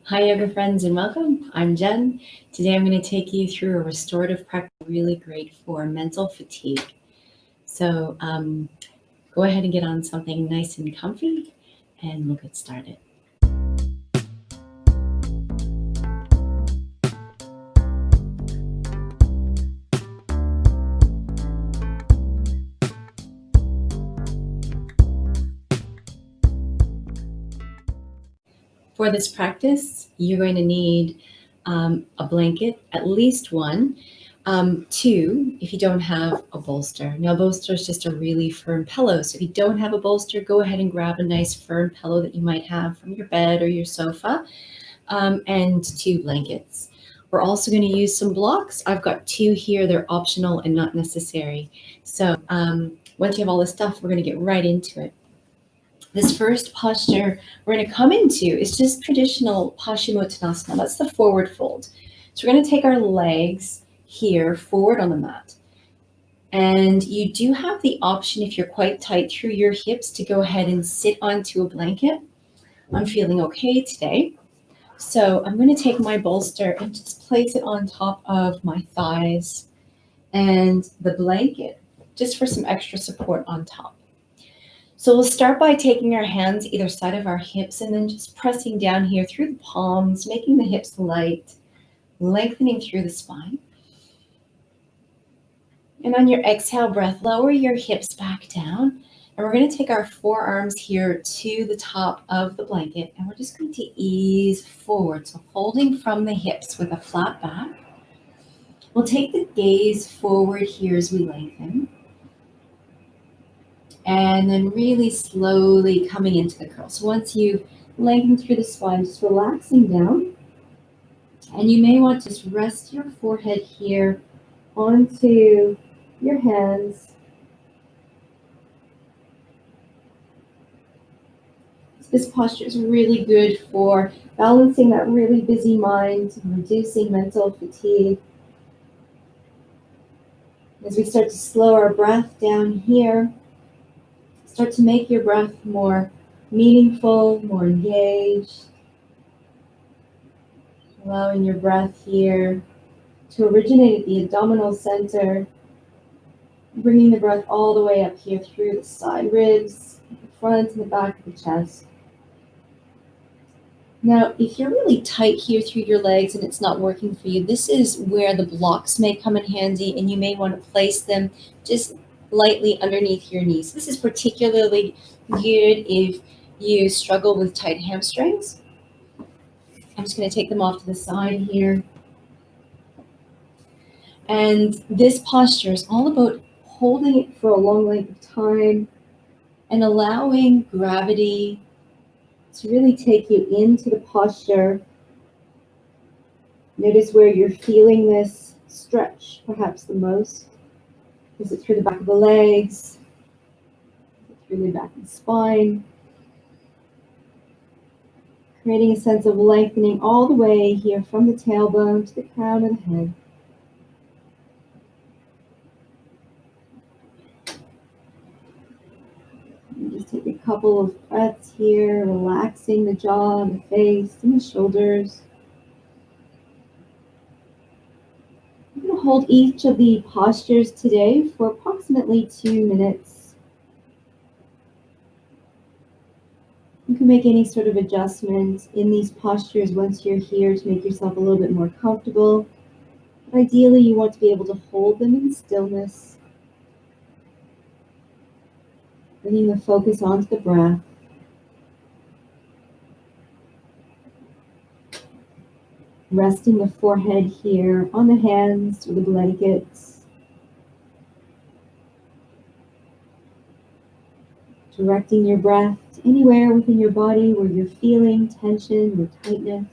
Hi, yoga friends, and welcome. I'm Jen. Today I'm going to take you through a restorative practice really great for mental fatigue. So go ahead and get on something nice and comfy, and we'll get started. For this practice, you're going to need a blanket, at least one. Two, if you don't have a bolster. Now, a bolster is just a really firm pillow. So if you don't have a bolster, go ahead and grab a nice firm pillow that you might have from your bed or your sofa, and 2 blankets. We're also going to use some blocks. I've got 2 here. They're optional and not necessary. So once you have all this stuff, we're going to get right into it. This first posture we're going to come into is just traditional Paschimottanasana. That's the forward fold. So we're going to take our legs here forward on the mat. And you do have the option, if you're quite tight through your hips, to go ahead and sit onto a blanket. I'm feeling okay today. So I'm going to take my bolster and just place it on top of my thighs and the blanket, just for some extra support on top. So we'll start by taking our hands either side of our hips and then just pressing down here through the palms, making the hips light, lengthening through the spine. And on your exhale breath, lower your hips back down. And we're going to take our forearms here to the top of the blanket, and we're just going to ease forward. So holding from the hips with a flat back. We'll take the gaze forward here as we lengthen. And then really slowly coming into the curl. So once you've lengthened through the spine, just relaxing down. And you may want to just rest your forehead here onto your hands. This posture is really good for balancing that really busy mind, reducing mental fatigue. As we start to slow our breath down here, start to make your breath more meaningful, more engaged. Allowing your breath here to originate at the abdominal center, bringing the breath all the way up here through the side ribs, the front and the back of the chest. Now, if you're really tight here through your legs and it's not working for you, this is where the blocks may come in handy, and you may want to place them just lightly underneath your knees. This is particularly good if you struggle with tight hamstrings. I'm just going to take them off to the side here. And this posture is all about holding it for a long length of time and allowing gravity to really take you into the posture. Notice where you're feeling this stretch perhaps the most. Is it through the back of the legs? Is it through the back of the spine? Creating a sense of lengthening all the way here from the tailbone to the crown of the head. And just take a couple of breaths here, relaxing the jaw, the face, and the shoulders. I'm going to hold each of the postures today for approximately 2 minutes. You can make any sort of adjustment in these postures once you're here to make yourself a little bit more comfortable. But ideally, you want to be able to hold them in stillness, bringing the focus onto the breath. Resting the forehead here on the hands or the blankets. Directing your breath to anywhere within your body where you're feeling tension or tightness.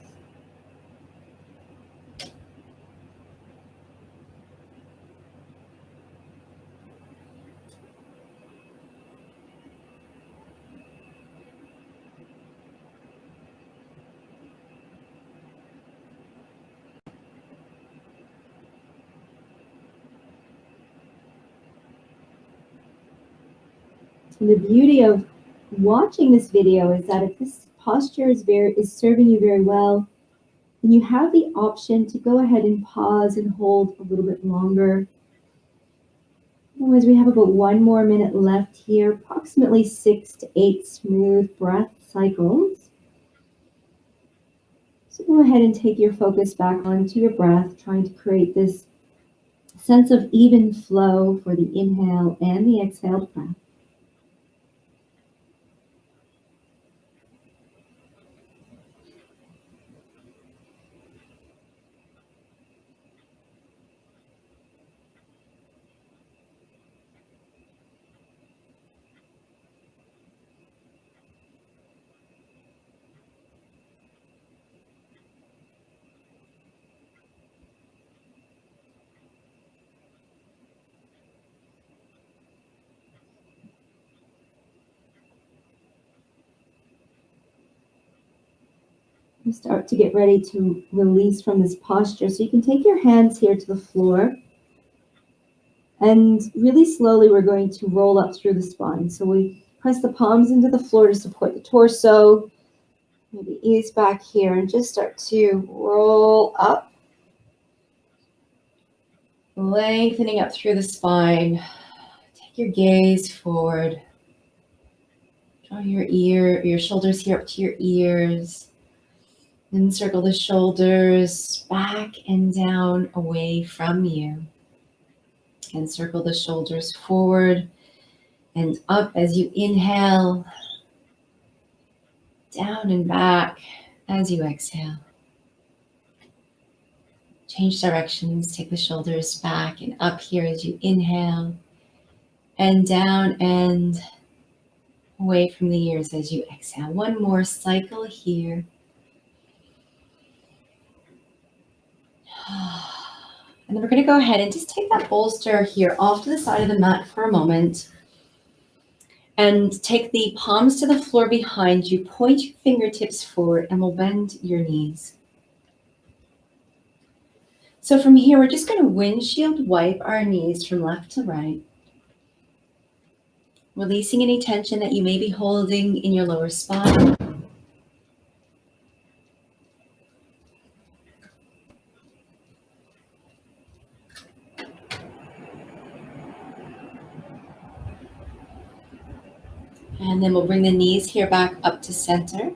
And the beauty of watching this video is that if this posture is serving you very well, And you have the option to go ahead and pause and hold a little bit longer. Otherwise, we have about 1 more minute left here, approximately 6 to 8 smooth breath cycles. So go ahead and take your focus back onto your breath, trying to create this sense of even flow for the inhale and the exhaled breath. You start to get ready to release from this posture. So you can take your hands here to the floor. And really slowly, we're going to roll up through the spine. So we press the palms into the floor to support the torso. Maybe ease back here and just start to roll up. Lengthening up through the spine. Take your gaze forward. Draw your shoulders here up to your ears. Then circle the shoulders back and down away from you. And circle the shoulders forward and up as you inhale. Down and back as you exhale. Change directions. Take the shoulders back and up here as you inhale. And down and away from the ears as you exhale. One more cycle here. And then we're going to go ahead and just take that bolster here off to the side of the mat for a moment. And take the palms to the floor behind you. Point your fingertips forward and we'll bend your knees. So from here, we're just going to windshield wipe our knees from left to right. Releasing any tension that you may be holding in your lower spine. And then we'll bring the knees here back up to center.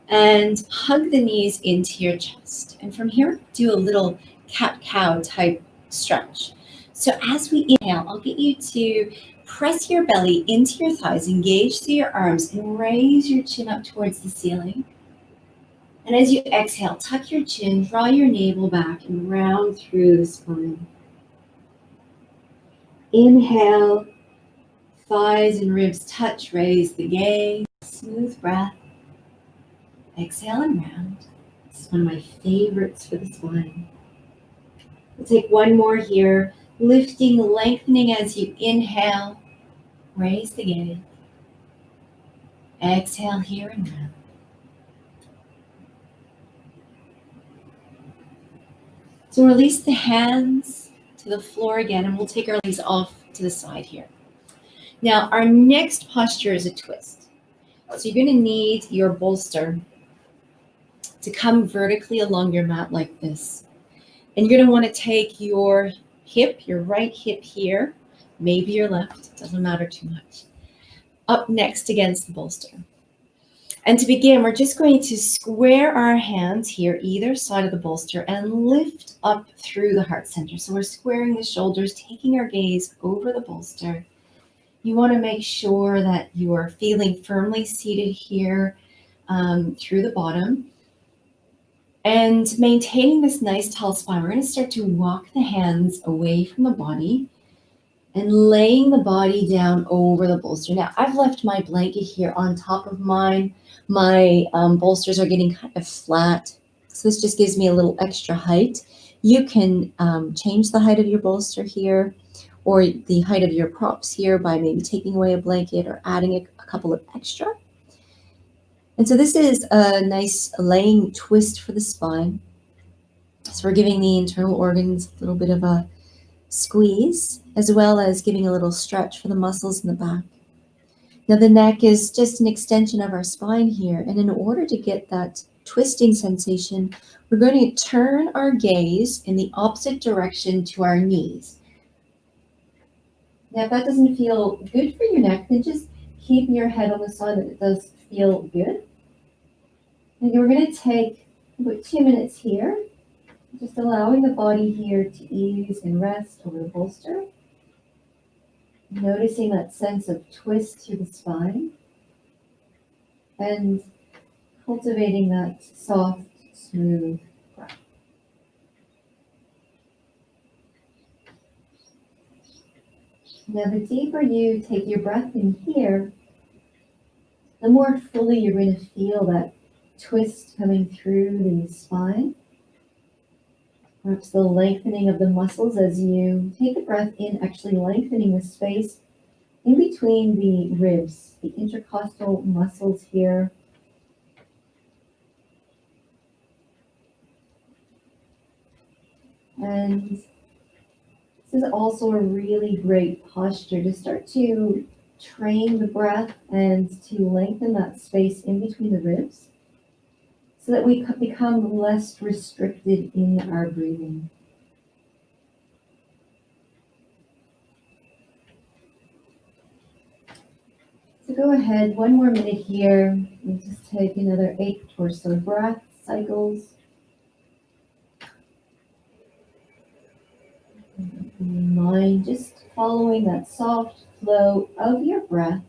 And hug the knees into your chest. And from here, do a little cat-cow type stretch. So as we inhale, I'll get you to press your belly into your thighs, engage through your arms, and raise your chin up towards the ceiling. And as you exhale, tuck your chin, draw your navel back, and round through the spine. Inhale, thighs and ribs touch, raise the gaze, smooth breath. Exhale and round. This is one of my favorites for the spine. We'll take one more here, lifting, lengthening as you inhale, raise the gaze. Exhale here and round. So release the hands to the floor again, and we'll take our legs off to the side here. Now, our next posture is a twist. So you're going to need your bolster to come vertically along your mat like this. And you're going to want to take your hip, your right hip here, maybe your left, it doesn't matter too much, up next against the bolster. And to begin, we're just going to square our hands here, either side of the bolster, and lift up through the heart center. So we're squaring the shoulders, taking our gaze over the bolster. You want to make sure that you are feeling firmly seated here through the bottom. And maintaining this nice tall spine, we're going to start to walk the hands away from the body and laying the body down over the bolster. Now, I've left my blanket here on top of mine. My bolsters are getting kind of flat, so this just gives me a little extra height. You can change the height of your bolster here or the height of your props here by maybe taking away a blanket or adding a couple of extra. And so this is a nice laying twist for the spine. So we're giving the internal organs a little bit of a squeeze, as well as giving a little stretch for the muscles in the back. Now the neck is just an extension of our spine here. And in order to get that twisting sensation, we're going to turn our gaze in the opposite direction to our knees. Now, if that doesn't feel good for your neck, then just keep your head on the side that it does feel good. And we're going to take about 2 minutes here, just allowing the body here to ease and rest over the bolster. Noticing that sense of twist through the spine and cultivating that soft, smooth breath. Now, the deeper you take your breath in here, the more fully you're going to feel that twist coming through the spine. Perhaps the lengthening of the muscles as you take a breath in, actually lengthening the space in between the ribs, the intercostal muscles here. And this is also a really great posture to start to train the breath and to lengthen that space in between the ribs so that we become less restricted in our breathing. So go ahead, 1 more minute here, and just take another 8 or so breath cycles. Mind just following that soft flow of your breath.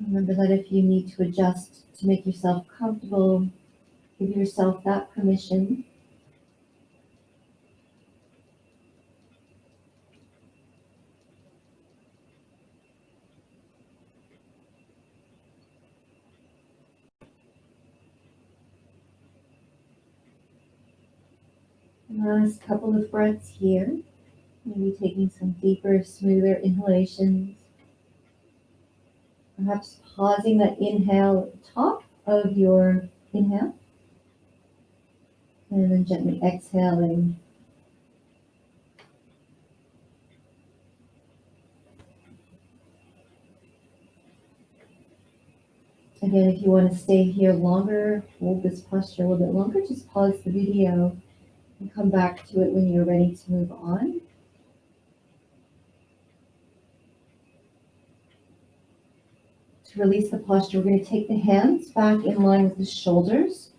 Remember that if you need to adjust to make yourself comfortable, give yourself that permission. Last couple of breaths here. Maybe taking some deeper, smoother inhalations. Perhaps pausing that inhale at the top of your inhale. And then gently exhaling. Again, if you want to stay here longer, hold this posture a little bit longer, just pause the video and come back to it when you're ready to move on. To release the posture, we're going to take the hands back in line with the shoulders.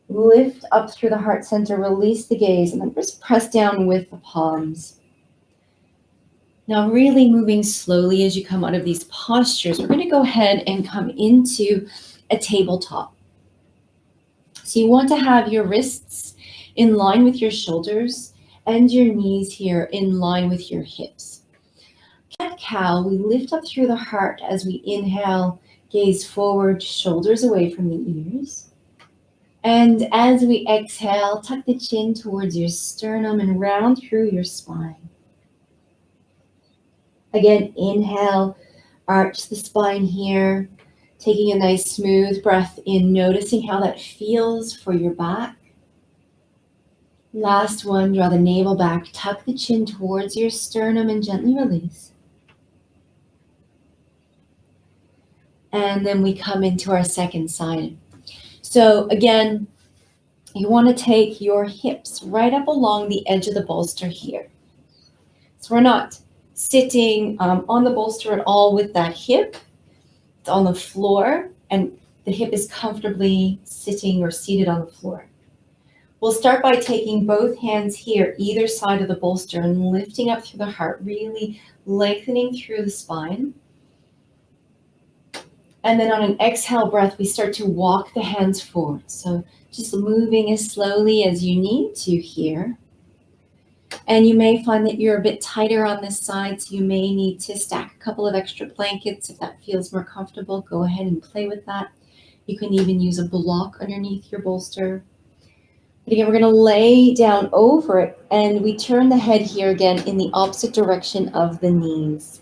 Lift up through the heart center, release the gaze, and then just press down with the palms. Now, really moving slowly as you come out of these postures, we're going to go ahead and come into a tabletop. So you want to have your wrists in line with your shoulders and your knees here in line with your hips. Cat-cow, we lift up through the heart as we inhale, gaze forward, shoulders away from the ears. And as we exhale, tuck the chin towards your sternum and round through your spine. Again, inhale, arch the spine here, taking a nice smooth breath in, noticing how that feels for your back. Last one, draw the navel back, tuck the chin towards your sternum and gently release. And then we come into our second side. So again, you want to take your hips right up along the edge of the bolster here. So we're not sitting on the bolster at all with that hip. It's on the floor, and the hip is comfortably sitting or seated on the floor. We'll start by taking both hands here, either side of the bolster, and lifting up through the heart, really lengthening through the spine. And then on an exhale breath, we start to walk the hands forward. So just moving as slowly as you need to here. And you may find that you're a bit tighter on this side, so you may need to stack a couple of extra blankets. If that feels more comfortable, go ahead and play with that. You can even use a block underneath your bolster. But again, we're going to lay down over it, and we turn the head here again in the opposite direction of the knees.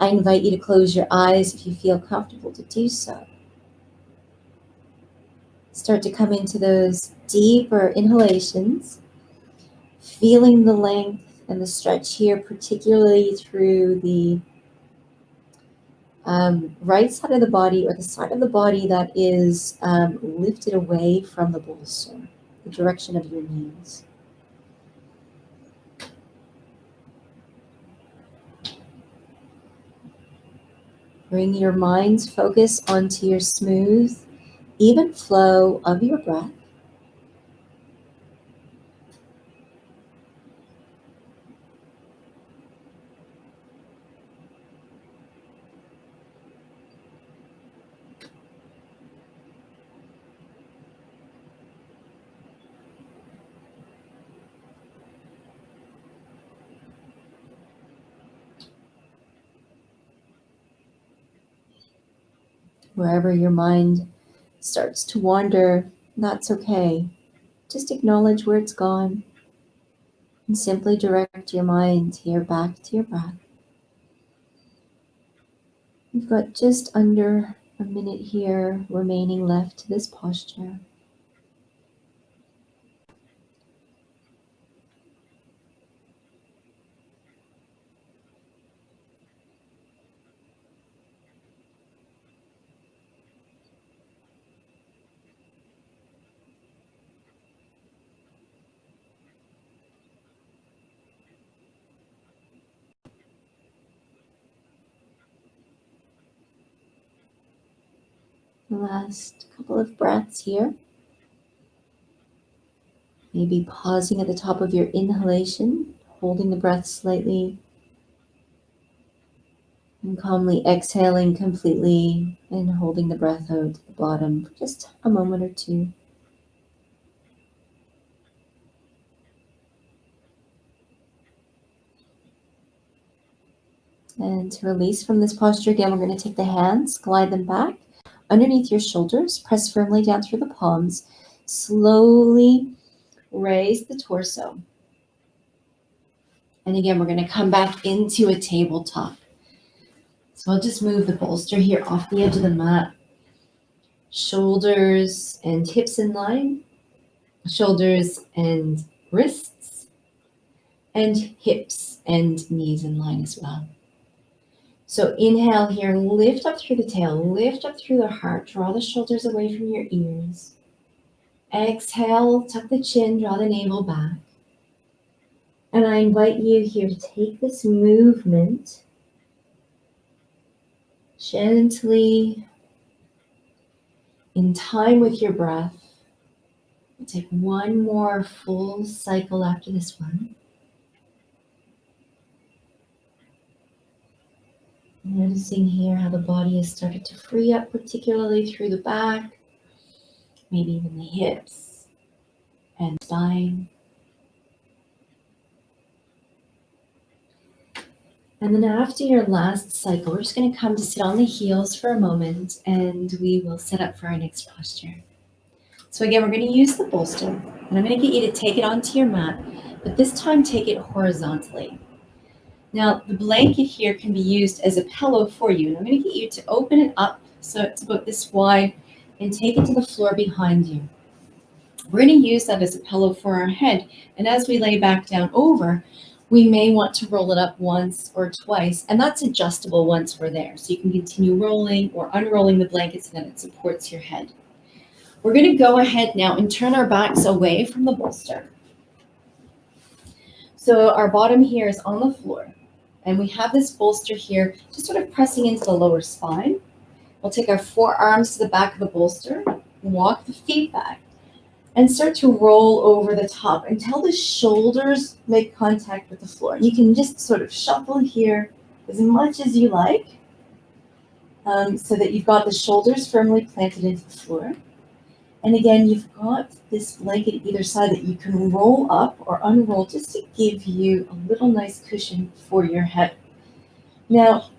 I invite you to close your eyes if you feel comfortable to do so. Start to come into those deeper inhalations, feeling the length and the stretch here, particularly through the right side of the body, or the side of the body that is lifted away from the bolster, the direction of your knees. Bring your mind's focus onto your smooth, even flow of your breath. Wherever your mind starts to wander, that's okay. Just acknowledge where it's gone and simply direct your mind here back to your breath. We've got just under a minute here remaining left to this posture. The last couple of breaths here. Maybe pausing at the top of your inhalation, holding the breath slightly, and calmly exhaling completely and holding the breath out to the bottom for just a moment or two. And to release from this posture, again, we're going to take the hands, glide them back underneath your shoulders, press firmly down through the palms, slowly raise the torso. And again, we're going to come back into a tabletop. So I'll just move the bolster here off the edge of the mat. Shoulders and hips in line, shoulders and wrists, and hips and knees in line as well. So inhale here, lift up through the tail, lift up through the heart, draw the shoulders away from your ears. Exhale, tuck the chin, draw the navel back. And I invite you here to take this movement gently in time with your breath. We'll take one more full cycle after this one. Noticing here how the body has started to free up, particularly through the back, maybe even the hips and spine. And then after your last cycle, we're just going to come to sit on the heels for a moment, and we will set up for our next posture. So again, we're going to use the bolster, and I'm going to get you to take it onto your mat, but this time take it horizontally. Now, the blanket here can be used as a pillow for you, and I'm going to get you to open it up so it's about this wide and take it to the floor behind you. We're going to use that as a pillow for our head, and as we lay back down over, we may want to roll it up once or twice, and that's adjustable once we're there. So you can continue rolling or unrolling the blanket so that it supports your head. We're going to go ahead now and turn our backs away from the bolster. So our bottom here is on the floor, and we have this bolster here just sort of pressing into the lower spine. We'll take our forearms to the back of the bolster, walk the feet back, and start to roll over the top until the shoulders make contact with the floor. You can just sort of shuffle here as much as you like, so that you've got the shoulders firmly planted into the floor. And again, you've got this blanket either side that you can roll up or unroll just to give you a little nice cushion for your head. Now,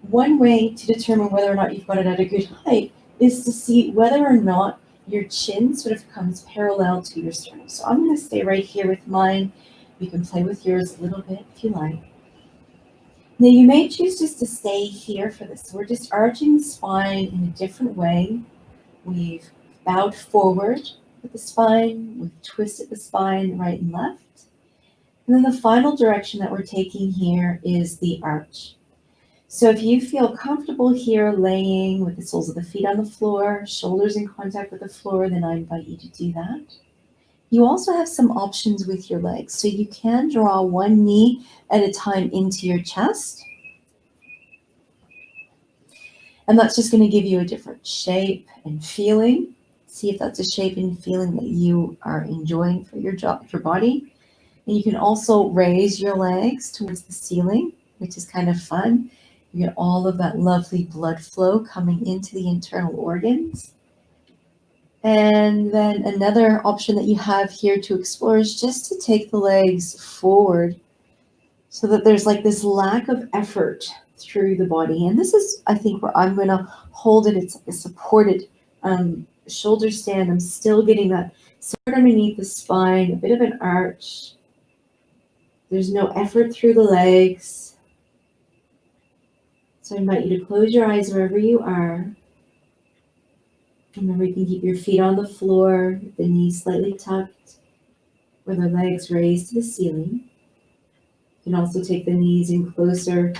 one way to determine whether or not you've got it at a good height is to see whether or not your chin sort of comes parallel to your sternum. So I'm going to stay right here with mine. You can play with yours a little bit if you like. Now you may choose just to stay here for this. We're just arching the spine in a different way. We've bowed forward with the spine, with twist at the spine, right and left. And then the final direction that we're taking here is the arch. So if you feel comfortable here laying with the soles of the feet on the floor, shoulders in contact with the floor, then I invite you to do that. You also have some options with your legs. So you can draw one knee at a time into your chest. And that's just going to give you a different shape and feeling. See if that's a shape and feeling that you are enjoying for your body. And you can also raise your legs towards the ceiling, which is kind of fun. You get all of that lovely blood flow coming into the internal organs. And then another option that you have here to explore is just to take the legs forward so that there's like this lack of effort through the body. And this is, I think, where I'm going to hold it. It's like a supported shoulder stand. I'm still getting that support underneath the spine, a bit of an arch. There's no effort through the legs. So I invite you to close your eyes wherever you are. Remember, you can keep your feet on the floor, the knees slightly tucked, with the legs raised to the ceiling. You can also take the knees in closer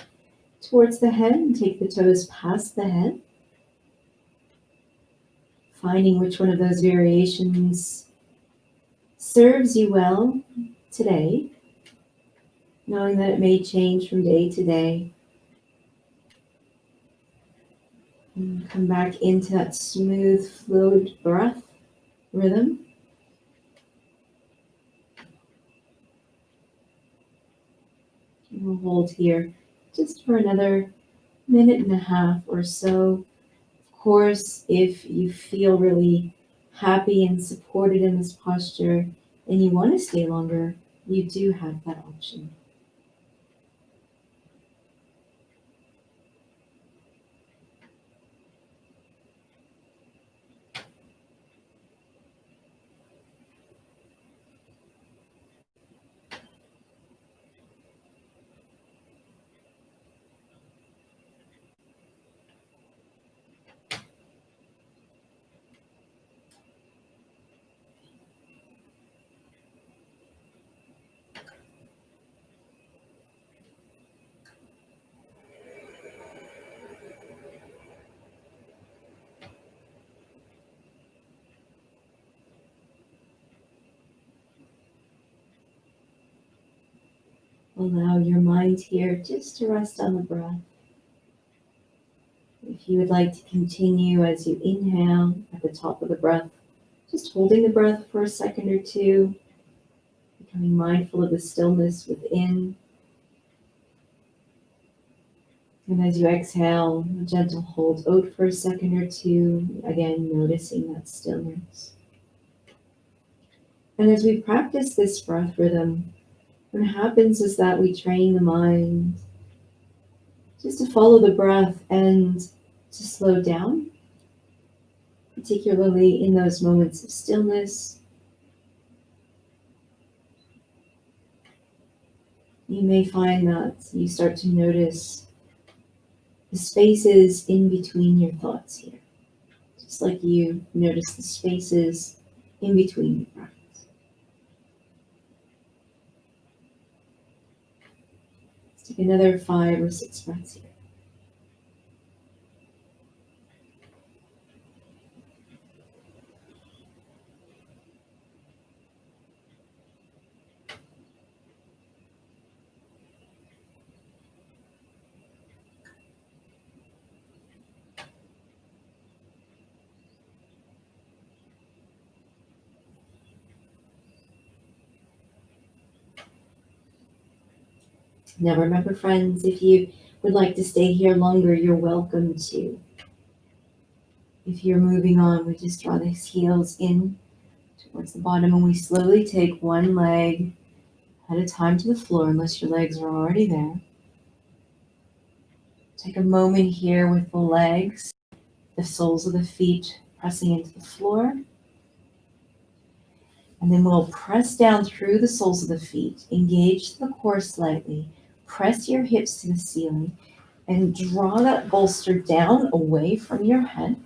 towards the head and take the toes past the head. Finding which one of those variations serves you well today, knowing that it may change from day to day. And come back into that smooth, fluid breath rhythm. And we'll hold here just for another minute and a half or so. Of course, if you feel really happy and supported in this posture and you want to stay longer, you do have that option. Allow your mind here just to rest on the breath. If you would like to continue as you inhale at the top of the breath, just holding the breath for a second or two, becoming mindful of the stillness within. And as you exhale, a gentle hold out for a second or two, again noticing that stillness. And as we practice this breath rhythm, what happens is that we train the mind just to follow the breath and to slow down, particularly in those moments of stillness. You may find that you start to notice the spaces in between your thoughts here, just like you notice the spaces in between your breaths. Let's take another 5 or 6 breaths here. Now remember, friends, if you would like to stay here longer, you're welcome to. If you're moving on, we just draw the heels in towards the bottom and we slowly take one leg at a time to the floor, unless your legs are already there. Take a moment here with the legs, the soles of the feet pressing into the floor. And then we'll press down through the soles of the feet, engage the core slightly, press your hips to the ceiling, and draw that bolster down away from your head.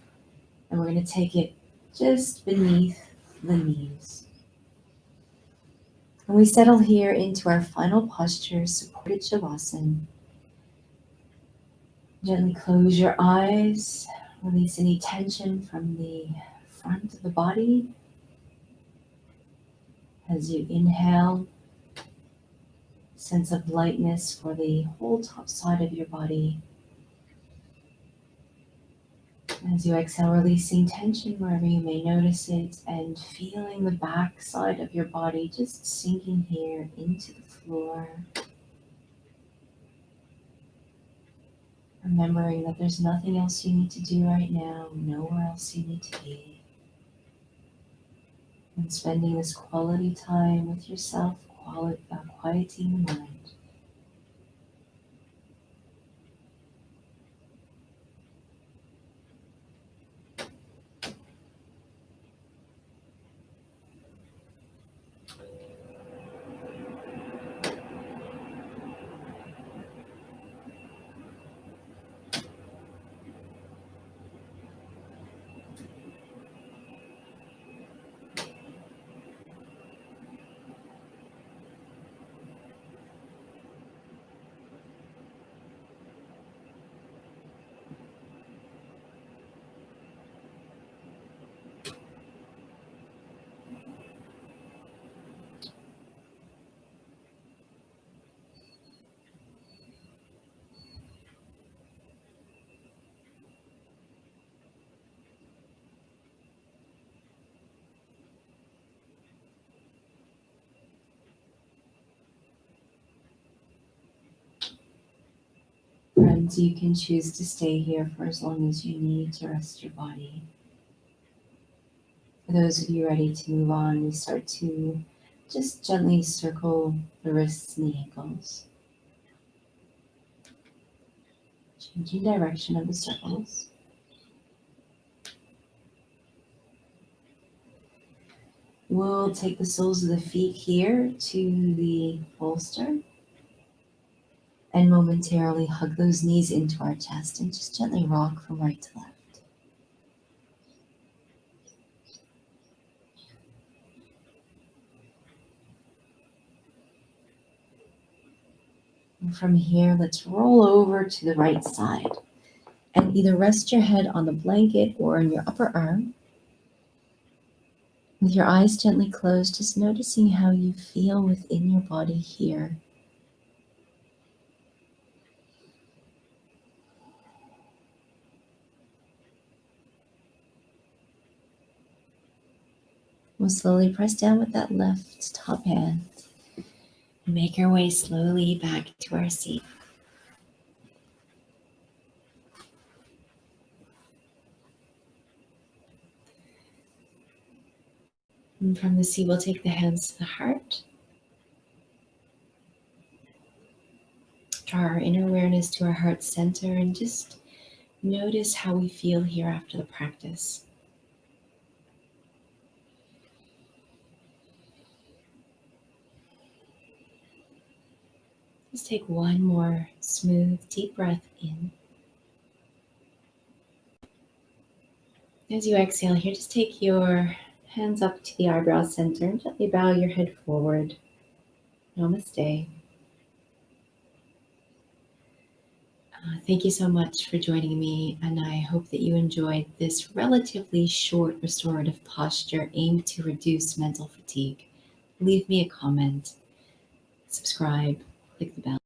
And we're going to take it just beneath the knees. And we settle here into our final posture, supported Shavasana. Gently close your eyes, release any tension from the front of the body. As you inhale, sense of lightness for the whole top side of your body. As you exhale, releasing tension wherever you may notice it and feeling the back side of your body just sinking here into the floor. Remembering that there's nothing else you need to do right now, nowhere else you need to be. And spending this quality time with yourself, quieting the mind. Friends, you can choose to stay here for as long as you need to rest your body. For those of you ready to move on, we start to just gently circle the wrists and the ankles. Changing direction of the circles. We'll take the soles of the feet here to the bolster and momentarily hug those knees into our chest and just gently rock from right to left. And from here, let's roll over to the right side and either rest your head on the blanket or on your upper arm. With your eyes gently closed, just noticing how you feel within your body here. We'll slowly press down with that left top hand and make our way slowly back to our seat. And from the seat, we'll take the hands to the heart. Draw our inner awareness to our heart center and just notice how we feel here after the practice. Just take one more smooth, deep breath in. As you exhale here, just take your hands up to the eyebrow center and gently bow your head forward. Namaste. Thank you so much for joining me, and I hope that you enjoyed this relatively short restorative posture aimed to reduce mental fatigue. Leave me a comment, subscribe, click the bell.